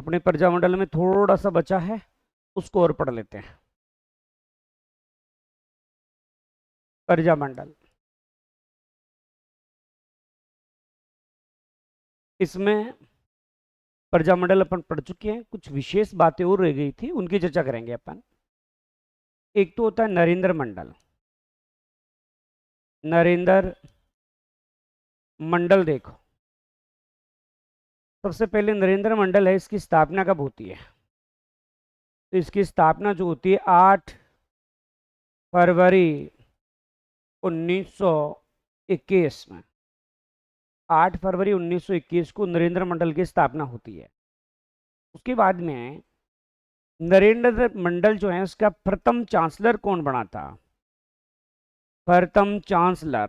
अपने प्रजामंडल में थोड़ा सा बचा है, उसको और पढ़ लेते हैं। प्रजामंडल, इसमें प्रजामंडल अपन पढ़ चुके हैं, कुछ विशेष बातें और रह गई थी, उनकी चर्चा करेंगे अपन। एक तो होता है नरेंद्र मंडल। नरेंद्र मंडल देखो, सबसे पहले नरेंद्र मंडल है, इसकी स्थापना कब होती है? तो इसकी स्थापना जो होती है 8 फरवरी 1921 में। 8 फरवरी 1921 को नरेंद्र मंडल की स्थापना होती है। उसके बाद में नरेंद्र मंडल जो है उसका प्रथम चांसलर कौन बना था? प्रथम चांसलर,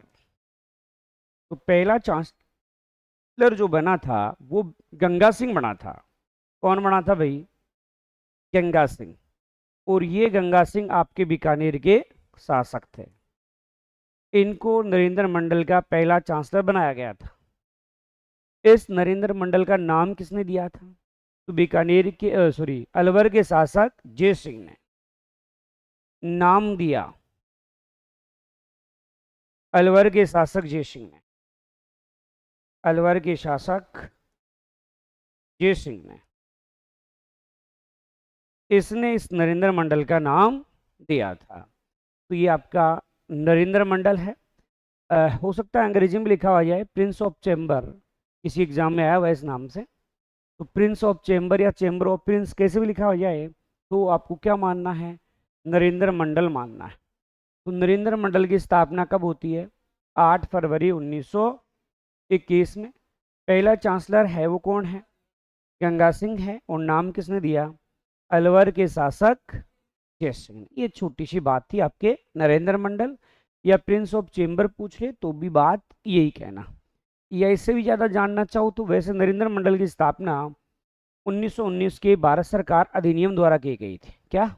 तो पहला चांसलर जो बना था वो गंगा सिंह बना था। कौन बना था भाई? गंगा सिंह। और ये गंगा सिंह आपके बीकानेर के शासक थे। इनको नरेंद्र मंडल का पहला चांसलर बनाया गया था। इस नरेंद्र मंडल का नाम किसने दिया था? तो बीकानेर के अलवर के शासक जय सिंह ने नाम दिया। अलवर के शासक जय सिंह ने, अलवर के शासक जय सिंह ने, इसने इस नरेंद्र मंडल का नाम दिया था। तो ये आपका नरेंद्र मंडल है। हो सकता है अंग्रेजी में लिखा हुआ जाए प्रिंस ऑफ चेंबर, किसी एग्जाम में आया हुआ इस नाम से। तो प्रिंस ऑफ चेंबर या चेंबर ऑफ प्रिंस कैसे भी लिखा हो जाए, तो आपको क्या मानना है? नरेंद्र मंडल मानना है। तो नरेंद्र मंडल की स्थापना कब होती है? 8 फरवरी 1921 में। पहला चांसलर है वो कौन है? गंगा सिंह है। और नाम किसने दिया? अलवर के शासक जय सिंह ने। ये छोटी सी बात थी आपके नरेंद्र मंडल या प्रिंस ऑफ चेंबर पूछ ले तो भी बात यही कहना। या इससे भी ज्यादा जानना चाहो तो वैसे नरेंद्र मंडल की स्थापना 1919 के भारत सरकार अधिनियम द्वारा की गई थी। क्या?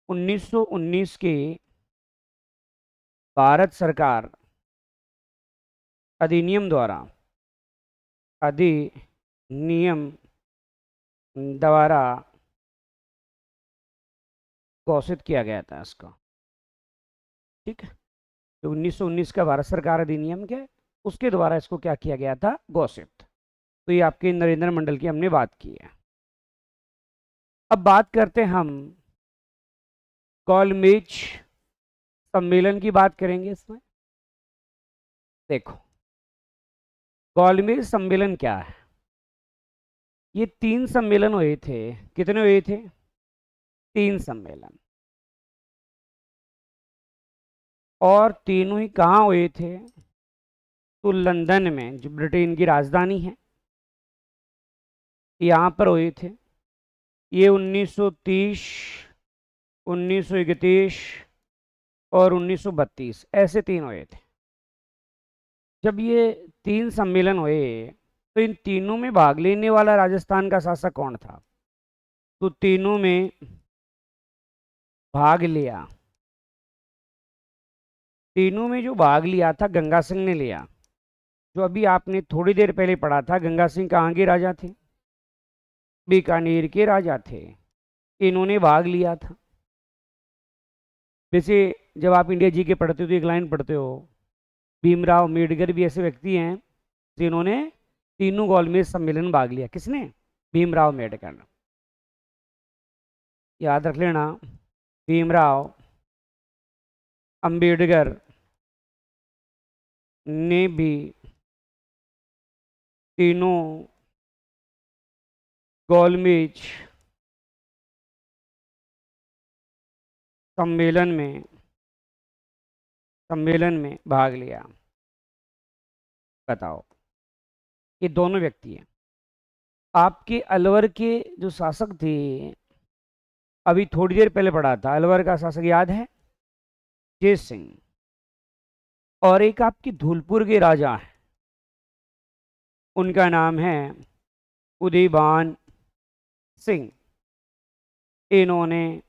1919 के भारत सरकार अधिनियम द्वारा, अधिनियम द्वारा घोषित किया गया था इसको। ठीक है, तो 1919 का भारत सरकार अधिनियम क्या है, उसके द्वारा इसको क्या किया गया था? घोषित। तो ये आपके नरेंद्र मंडल की हमने बात की है। अब बात करते हैं हम गोलमेज सम्मेलन की बात करेंगे इसमें। देखो, गोलमेज सम्मेलन क्या है? ये 3 सम्मेलन हुए थे। कितने हुए थे? 3 सम्मेलन। और तीनों ही कहाँ हुए थे? तो लंदन में, जो ब्रिटेन की राजधानी है, यहाँ पर हुए थे। ये 1930, 1931 और 1932, ऐसे 3 हुए थे। जब ये 3 सम्मेलन हुए तो इन तीनों में भाग लेने वाला राजस्थान का शासक कौन था? तो तीनों में भाग लिया, तीनों में जो भाग लिया था गंगा सिंह ने लिया। जो अभी आपने थोड़ी देर पहले पढ़ा था, गंगा सिंह कहाँ के राजा थे? बीकानेर के राजा थे। इन्होंने भाग लिया था। वैसे जब आप इंडिया जी के पढ़ते हो तो एक लाइन पढ़ते हो, भीमराव अम्बेडकर भी ऐसे व्यक्ति हैं जिन्होंने तीनों गोलमेज सम्मेलन में भाग लिया। किसने? भीमराव अम्बेडकर ने। याद रख लेना, भीमराव अम्बेडकर ने भी तीनों गोलमेज सम्मेलन में भाग लिया। बताओ, ये दोनों व्यक्ति हैं। आपके अलवर के जो शासक थे, अभी थोड़ी देर पहले पढ़ा था, अलवर का शासक याद है? जय सिंह। और एक आपके धौलपुर के राजा हैं, उनका नाम है उदयभान सिंह। इन्होंने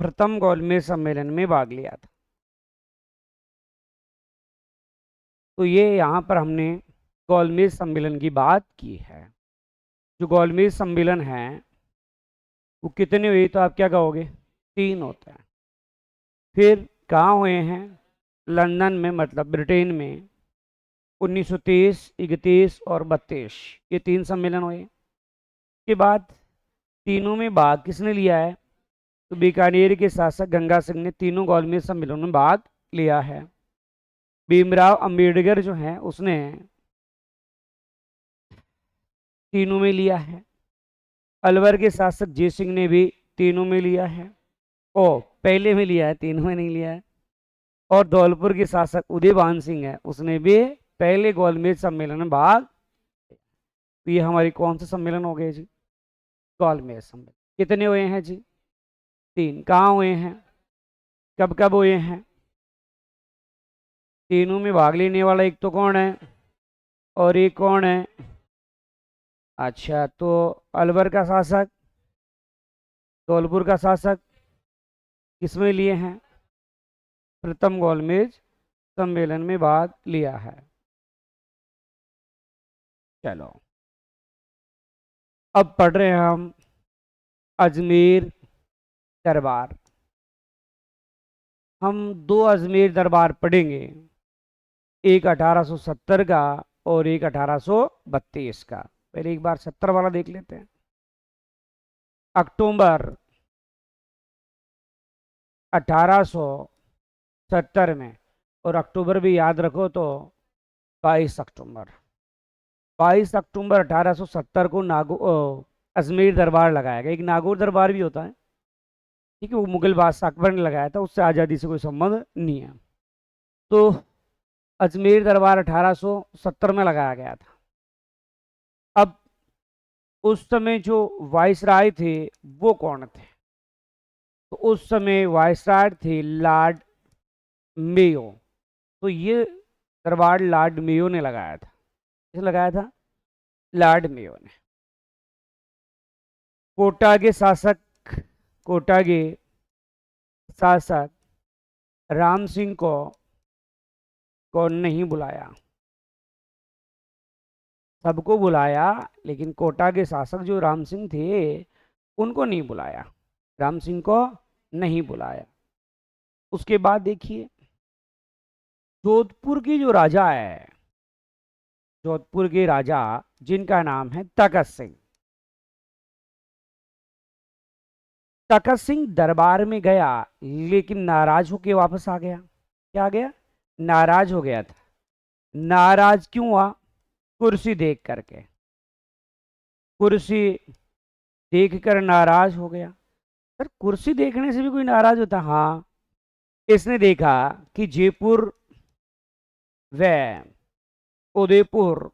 प्रथम गोलमेज सम्मेलन में भाग लिया था। तो ये यहाँ पर हमने गोलमेज सम्मेलन की बात की है। जो गोलमेज सम्मेलन है वो कितने हुए, तो आप क्या कहोगे, 3 होता है। फिर कहाँ हुए हैं, लंदन में, मतलब ब्रिटेन में 1923, 31 और 32, ये 3 सम्मेलन हुए। के बाद तीनों में भाग किसने लिया है, तो बीकानेर के शासक गंगा सिंह ने तीनों गोलमेज सम्मेलनों में भाग लिया है। भीमराव अंबेडकर जो है उसने तीनों में लिया है। अलवर के शासक जय सिंह ने भी तीनों में लिया है, ओ पहले में लिया है, तीनों में नहीं लिया है। और धौलपुर के शासक उदयभान सिंह है, उसने भी पहले गोलमेज सम्मेलन में भाग। तो ये हमारी कौन सा सम्मेलन हो गए जी, गोलमेज सम्मेलन। कितने हुए हैं जी, 3। कहाँ हुए हैं, कब कब हुए हैं, तीनों में भाग लेने वाला एक तो कौन है और एक कौन है, अच्छा तो अलवर का शासक, धौलपुर का शासक किसमें लिए हैं, प्रथम गोलमेज सम्मेलन में भाग लिया है। चलो अब पढ़ रहे हैं हम अजमेर दरबार। हम 2 अजमेर दरबार पढ़ेंगे, एक 1870 का और एक 1832 का। पहले एक बार 70 वाला देख लेते हैं। अक्टूबर 1870 में, और अक्टूबर भी याद रखो तो 22 अक्टूबर, 22 अक्टूबर 1870 को अजमेर दरबार लगाया गया। एक नागौर दरबार भी होता है, ठीक है, वो मुगल बादशाह अकबर ने लगाया था, उससे आज़ादी से कोई संबंध नहीं है। तो अजमेर दरबार 1870 में लगाया गया था। अब उस समय जो वाइसराय थे वो कौन थे, तो उस समय वाइसराय थे लॉर्ड मेयो। तो ये दरबार लॉर्ड मेयो ने लगाया था। किसने लगाया था, लॉर्ड मेयो ने। कोटा के शासक, कोटा के शासक राम सिंह को नहीं बुलाया, सबको बुलाया लेकिन कोटा के शासक जो राम सिंह थे उनको नहीं बुलाया, राम सिंह को नहीं बुलाया। उसके बाद देखिए जोधपुर की जो राजा है, जोधपुर के राजा जिनका नाम है तखत सिंह, तखत सिंह दरबार में गया लेकिन नाराज होके वापस आ गया। क्या आ गया, नाराज हो गया था। नाराज क्यों हुआ, कुर्सी देख करके, कुर्सी देखकर नाराज हो गया। सर कुर्सी देखने से भी कोई नाराज होता, हाँ। इसने देखा कि जयपुर व उदयपुर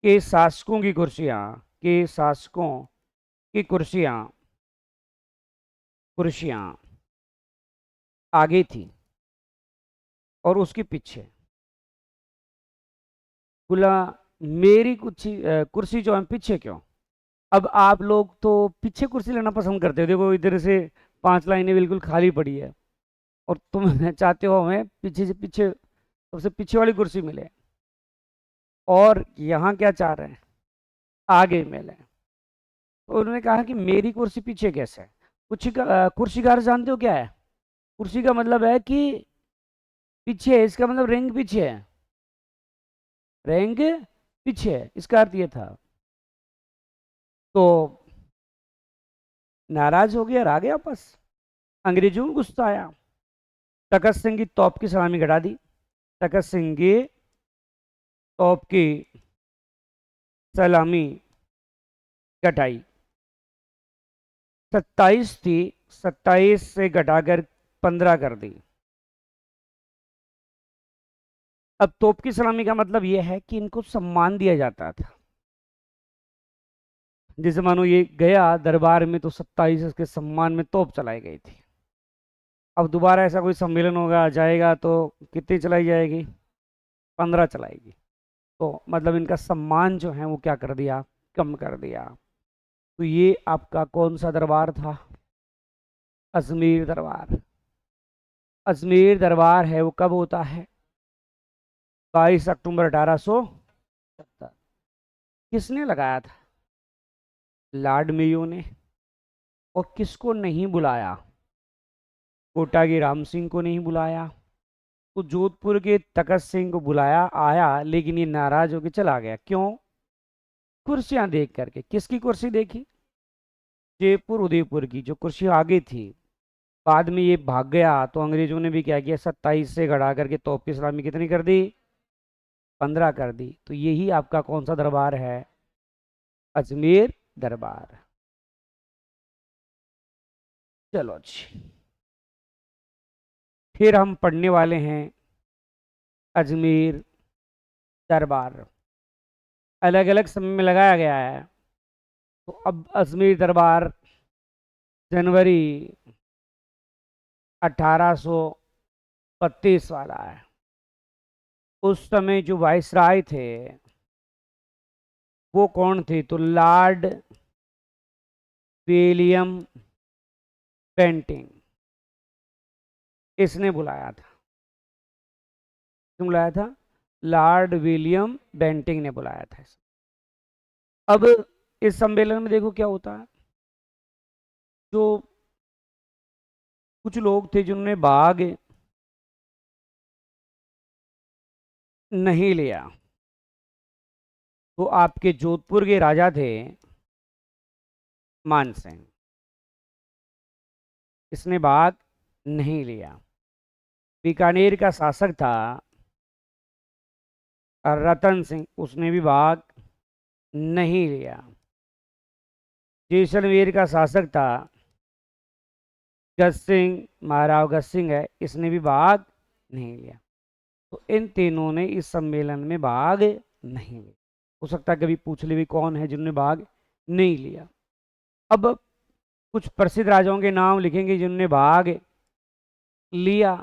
के शासकों की कुर्सियां, के शासकों की कुर्सियां कुर्सियां आगे थी और उसके पीछे। बोला मेरी कुर्सी जो है पीछे क्यों। अब आप लोग तो पीछे कुर्सी लेना पसंद करते हो, देखो इधर से 5 लाइनें बिल्कुल खाली पड़ी है और तुम चाहते हो हमें पीछे से पीछे, सबसे पीछे वाली कुर्सी मिले। और यहाँ क्या चाह रहे हैं, आगे मिले। तो उन्होंने कहा कि मेरी कुर्सी पीछे कैसे है। कुर्सी का अर्थ जानते हो क्या है, कुर्सी का मतलब है कि पीछे है, इसका मतलब रैंक पीछे है, रैंक पीछे है, इसका अर्थ ये था। तो नाराज हो गया और आ गया वापस। अंग्रेजों को गुस्सा आया, तखत सिंह की तोप की सलामी घटा दी, तखत सिंह की तोप की सलामी घटाई। 27 थी, 27 से घटाकर 15 कर दी। अब तोप की सलामी का मतलब यह है कि इनको सम्मान दिया जाता था। जैसे मानो ये गया दरबार में तो 27 के सम्मान में तोप चलाई गई थी। अब दोबारा ऐसा कोई सम्मेलन होगा जाएगा तो कितनी चलाई जाएगी, 15 चलाएगी। तो मतलब इनका सम्मान जो है वो क्या कर दिया, कम कर दिया। तो ये आपका कौन सा दरबार था, अजमेर दरबार। अजमेर दरबार है वो कब होता है, 22 अक्टूबर 1870। किसने लगाया था, लॉर्ड मेयो ने। और किसको नहीं बुलाया? कोटागी राम सिंह को नहीं बुलाया। तो जोधपुर के तखत सिंह को बुलाया, आया, लेकिन ये नाराज होकर चला गया। क्यों? कुर्सियां देख करके। किसकी कुर्सी देखी? जयपुर उदयपुर की, जो कुर्सी आगे थी। बाद में ये भाग गया तो अंग्रेजों ने भी क्या किया, 27 से घटा करके तोप इस्लामी कितनी कर दी? 15 कर दी। तो यही आपका कौन सा दरबार है? अजमेर दरबार। चलो जी, फिर हम पढ़ने वाले हैं अजमेर दरबार। अलग अलग समय में लगाया गया है। तो अब अजमेर दरबार जनवरी 1832 वाला है। उस समय जो वाइसराय थे वो कौन थे? तो लॉर्ड विलियम बेंटिंग, इसने बुलाया था। क्यों बुलाया था? लॉर्ड विलियम बेंटिंग ने बुलाया था। अब इस सम्मेलन में देखो क्या होता है। जो कुछ लोग थे जिन्होंने भाग नहीं लिया, तो आपके जोधपुर के राजा थे मानसिंह, इसने भाग नहीं लिया। बीकानेर का शासक था रतन सिंह, उसने भी भाग नहीं लिया। जैसलमेर का शासक था गज सिंह, महाराव गज सिंह है, इसने भी भाग नहीं लिया। तो इन तीनों ने इस सम्मेलन में भाग नहीं लिया। हो सकता है कभी पूछ ले भी कौन है जिन्होंने भाग नहीं लिया। अब कुछ प्रसिद्ध राजाओं के नाम लिखेंगे जिन्होंने भाग लिया।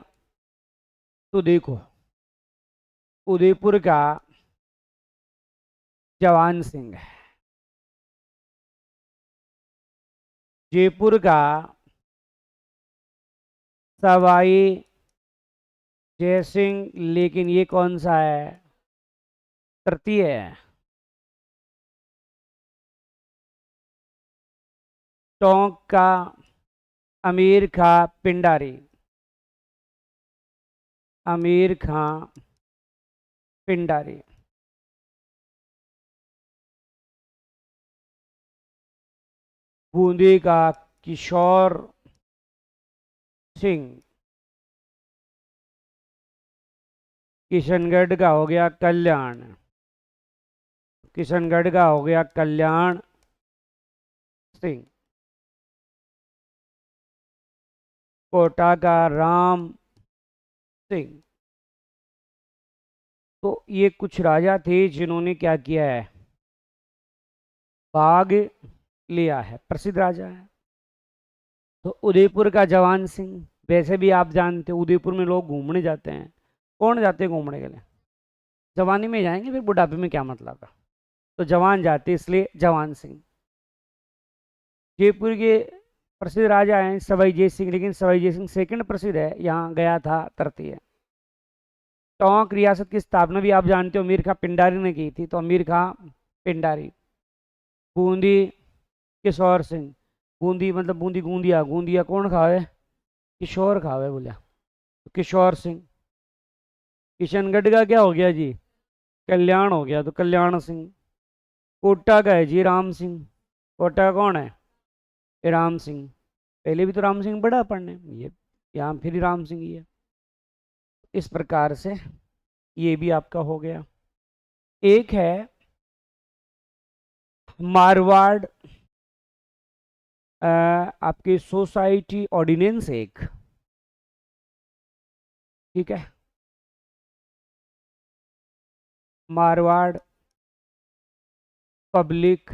तो देखो, उदयपुर का जवान सिंह, जयपुर का सवाई जय सिंह, लेकिन ये कौन सा है? तृतीय है। टोंक का अमीर खां पिंडारी, अमीर खां पिंडारी। बूंदी का किशोर सिंह। किशनगढ़ का हो गया कल्याण, किशनगढ़ का हो गया कल्याण सिंह। कोटा का राम सिंह। तो ये कुछ राजा थे जिन्होंने क्या किया है? भाग लिया है, प्रसिद्ध राजा है। तो उदयपुर का जवान सिंह, वैसे भी आप जानते हो उदयपुर में लोग घूमने जाते हैं। कौन जाते हैं घूमने के लिए? जवानी में जाएंगे, फिर बुढ़ापे में क्या मतलब है? तो जवान जाते, इसलिए जवान सिंह। जयपुर के प्रसिद्ध राजा हैं सवाई जय सिंह, लेकिन सवाई जय सिंह सेकंड प्रसिद्ध है, यहाँ गया था तृतीय। टोंक रियासत की स्थापना भी आप जानते हो अमीर खां पिंडारी ने की थी, तो अमीर खां पिंडारी। बूंदी किशोर सिंह, बूंदी मतलब बूंदी गूंदिया, गूंदिया कौन खावे? किशोर खावे बोलिया, तो किशोर सिंह। किशनगढ़ का क्या हो गया जी? कल्याण हो गया, तो कल्याण सिंह। कोटा का है जी राम सिंह। कोटा का कौन है? ये राम सिंह। पहले भी तो राम सिंह बड़ा पढ़ने, ये यहाँ फिर राम सिंह ही है। इस प्रकार से ये भी आपका हो गया। एक है मारवाड़ आपकी सोसाइटी ऑर्डिनेंस एक, ठीक है, मारवाड़ पब्लिक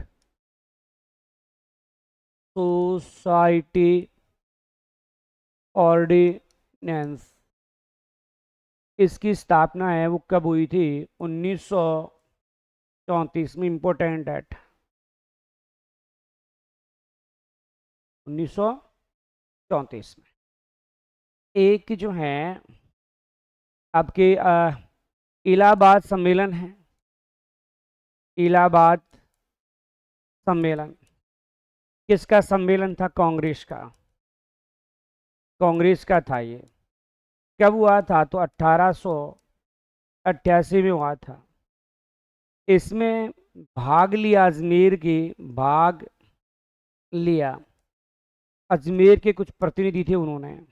सोसाइटी ऑर्डिनेंस, इसकी स्थापना है वो कब हुई थी? 1934 में। इंपोर्टेंट एक्ट 1934 में। एक जो है आपके इलाहाबाद सम्मेलन है, इलाहाबाद सम्मेलन। किसका सम्मेलन था? कांग्रेस का। कांग्रेस का था ये। कब हुआ था? तो 1888 में हुआ था। इसमें भाग लिया अजमेर की, भाग लिया अजमेर के कुछ प्रतिनिधि थे उन्होंने,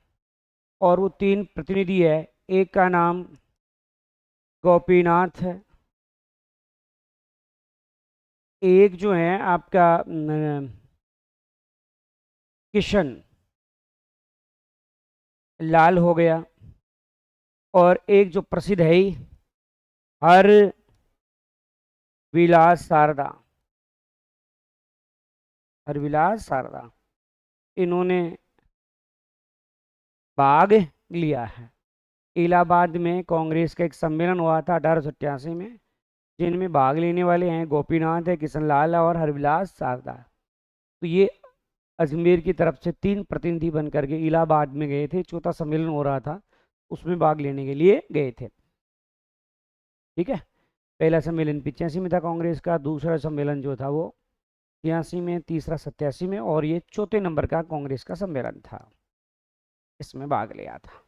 और वो 3 प्रतिनिधि है। एक का नाम गोपीनाथ है, एक जो है आपका किशन लाल हो गया, और एक जो प्रसिद्ध है ही हर विलास शारदा। हरविलास शारदा, इन्होंने भाग लिया है। इलाहाबाद में कांग्रेस का एक सम्मेलन हुआ था 1887 में, जिनमें भाग लेने वाले हैं गोपीनाथ है, किशनलाल और हरविलास शारदा। तो ये अजमेर की तरफ से 3 प्रतिनिधि बन करके इलाहाबाद में गए थे, चौथा सम्मेलन हो रहा था, उसमें भाग लेने के लिए गए थे। ठीक है, पहला सम्मेलन 85 में था कांग्रेस का, दूसरा सम्मेलन जो था वो 86 में, तीसरा 87 में, और ये चौथे नंबर का कांग्रेस का सम्मेलन था, इसमें भाग लिया था।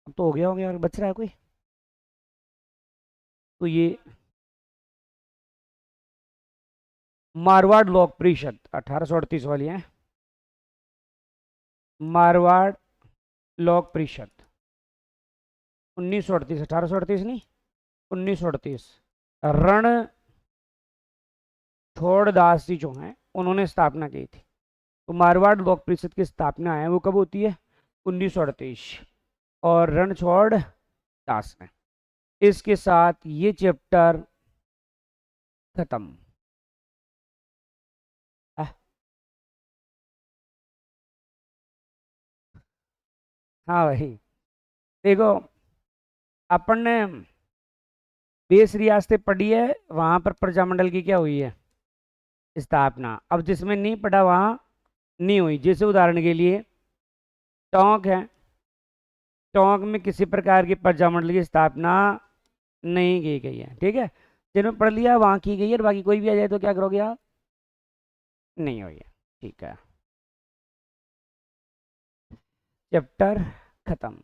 अब तो हो गया और बच रहा है कोई? तो ये मारवाड़ लोक परिषद 1838 वाली है। मारवाड़ लोक परिषद 1938, 1838 नहीं, 1938। रणछोड़दास जी जो हैं उन्होंने स्थापना की थी। तो मारवाड़ लोक परिषद की स्थापना है वो कब होती है? 1938, और रणछोड़ दास ने। इसके साथ ये चैप्टर खत्म। हाँ भाई, देखो अपन ने 20 रियासतें पढ़ी है, वहां पर प्रजामंडल की क्या हुई है? स्थापना। अब जिसमें नहीं पढ़ा वहां नहीं हुई। जैसे उदाहरण के लिए टोंक है, टोंक में किसी प्रकार की प्रजामंडल की स्थापना नहीं की गई है। ठीक है, जिन्होंने पढ़ लिया वहां की गई है, और बाकी कोई भी आ जाए तो क्या करोगे आप? नहीं हुई है। ठीक है, चैप्टर खत्म।